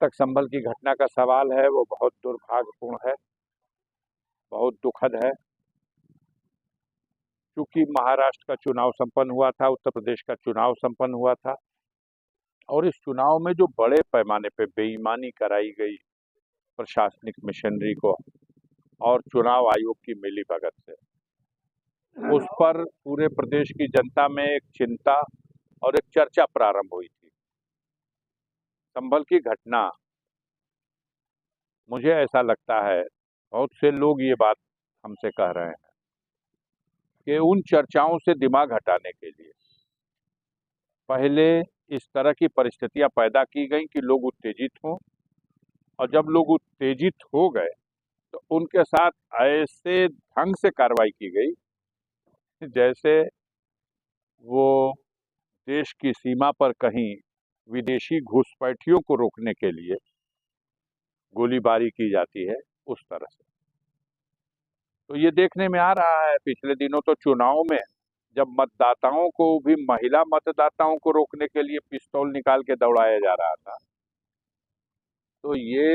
तक संभल की घटना का सवाल है वो बहुत दुर्भाग्यपूर्ण है, बहुत दुखद है। क्योंकि महाराष्ट्र का चुनाव संपन्न हुआ था, उत्तर प्रदेश का चुनाव संपन्न हुआ था और इस चुनाव में जो बड़े पैमाने पे बेईमानी कराई गई प्रशासनिक मशीनरी को और चुनाव आयोग की मिलीभगत से, उस पर पूरे प्रदेश की जनता में एक चिंता और एक चर्चा प्रारंभ हुई थी। संभल की घटना, मुझे ऐसा लगता है, बहुत से लोग ये बात हमसे कह रहे हैं कि उन चर्चाओं से दिमाग हटाने के लिए पहले इस तरह की परिस्थितियां पैदा की गई कि लोग उत्तेजित हों, और जब लोग उत्तेजित हो गए तो उनके साथ ऐसे ढंग से कार्रवाई की गई जैसे वो देश की सीमा पर कहीं विदेशी घुसपैठियों को रोकने के लिए गोलीबारी की जाती है, उस तरह से। तो ये देखने में आ रहा है, पिछले दिनों तो चुनाव में जब मतदाताओं को भी, महिला मतदाताओं को रोकने के लिए पिस्तौल निकाल के दौड़ाया जा रहा था, तो ये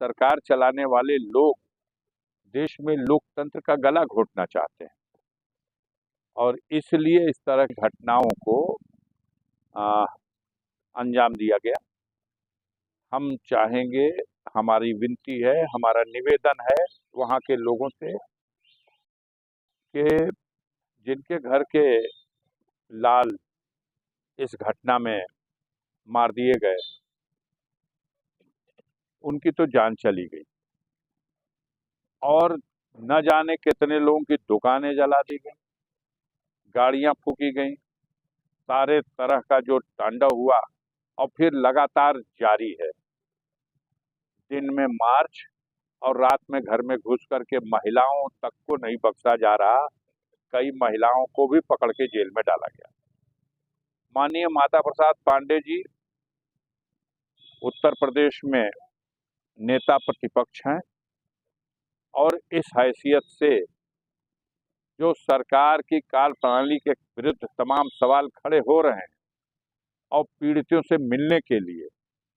सरकार चलाने वाले लोग देश में लोकतंत्र का गला घोटना चाहते हैं और इसलिए इस तरह की घटनाओं को अंजाम दिया गया। हम चाहेंगे, हमारी विनती है, हमारा निवेदन है वहाँ के लोगों से कि जिनके घर के लाल इस घटना में मार दिए गए, उनकी तो जान चली गई और न जाने कितने लोगों की दुकानें जला दी गई, गाड़ियां फूकी गई, सारे तरह का जो तांडव हुआ और फिर लगातार जारी है। दिन में मार्च और रात में घर में घुस करके महिलाओं तक को नहीं बख्शा जा रहा, कई महिलाओं को भी पकड़ के जेल में डाला गया। माननीय माता प्रसाद पांडे जी उत्तर प्रदेश में नेता प्रतिपक्ष हैं और इस हैसियत से जो सरकार की कार्य प्रणाली के विरुद्ध तमाम सवाल खड़े हो रहे हैं और पीड़ितों से मिलने के लिए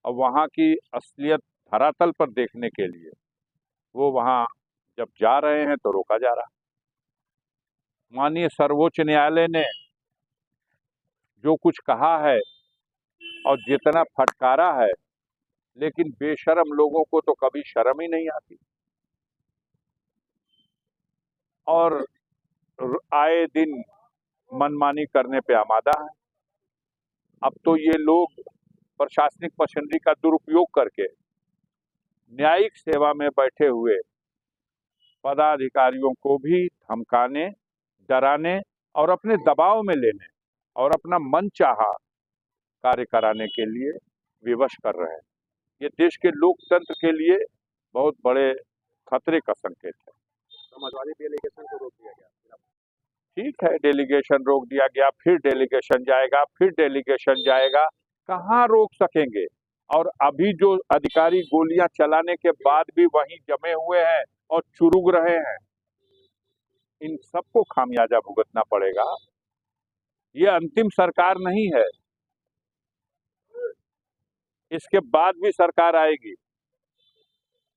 और वहाँ की असलियत धरातल पर देखने के लिए वो वहाँ जब जा रहे हैं तो रोका जा रहा। माननीय सर्वोच्च न्यायालय ने जो कुछ कहा है और जितना फटकारा है, लेकिन बेशर्म लोगों को तो कभी शर्म ही नहीं आती और आए दिन मनमानी करने पे आमादा है। अब तो ये लोग प्रशासनिक मशीनरी का दुरुपयोग करके न्यायिक सेवा में बैठे हुए पदाधिकारियों को भी धमकाने, डराने और अपने दबाव में लेने और अपना मनचाहा कार्य कराने के लिए विवश कर रहे हैं। ये देश के लोकतंत्र के लिए बहुत बड़े खतरे का संकेत है। समाजवादी डेलीगेशन को रोक दिया गया। ठीक है, डेलीगेशन रोक दिया गया, फिर डेलीगेशन जाएगा, फिर डेलीगेशन जाएगा, कहाँ रोक सकेंगे? और अभी जो अधिकारी गोलियां चलाने के बाद भी वहीं जमे हुए हैं और चुरुक रहे हैं, इन सबको खामियाजा भुगतना पड़ेगा। ये अंतिम सरकार नहीं है, इसके बाद भी सरकार आएगी।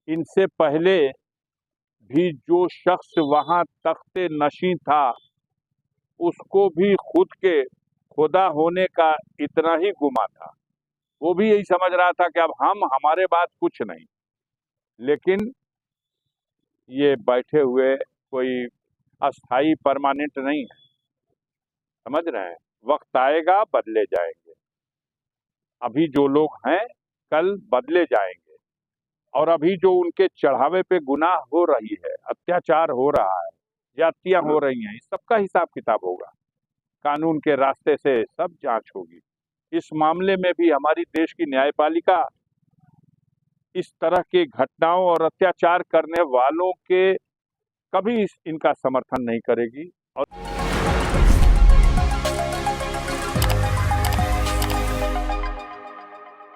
इनसे पहले भी जो शख्स वहां तख्ते नशीं था, उसको भी खुद के खुदा होने का इतना ही गुमा था। वो भी यही समझ रहा था कि अब हमारे बाद कुछ नहीं। लेकिन ये बैठे हुए कोई अस्थाई परमानेंट नहीं है, समझ रहे हैं? वक्त आएगा, बदले जाएंगे। अभी जो लोग हैं कल बदले जाएंगे और अभी जो उनके चढ़ावे पे गुनाह हो रही है, अत्याचार हो रहा है, ज्यादतियां हो रही हैं, इस सबका हिसाब किताब होगा। कानून के रास्ते से सब जांच होगी। इस मामले में भी हमारी देश की न्यायपालिका इस तरह की घटनाओं और अत्याचार करने वालों के कभी इनका समर्थन नहीं करेगी और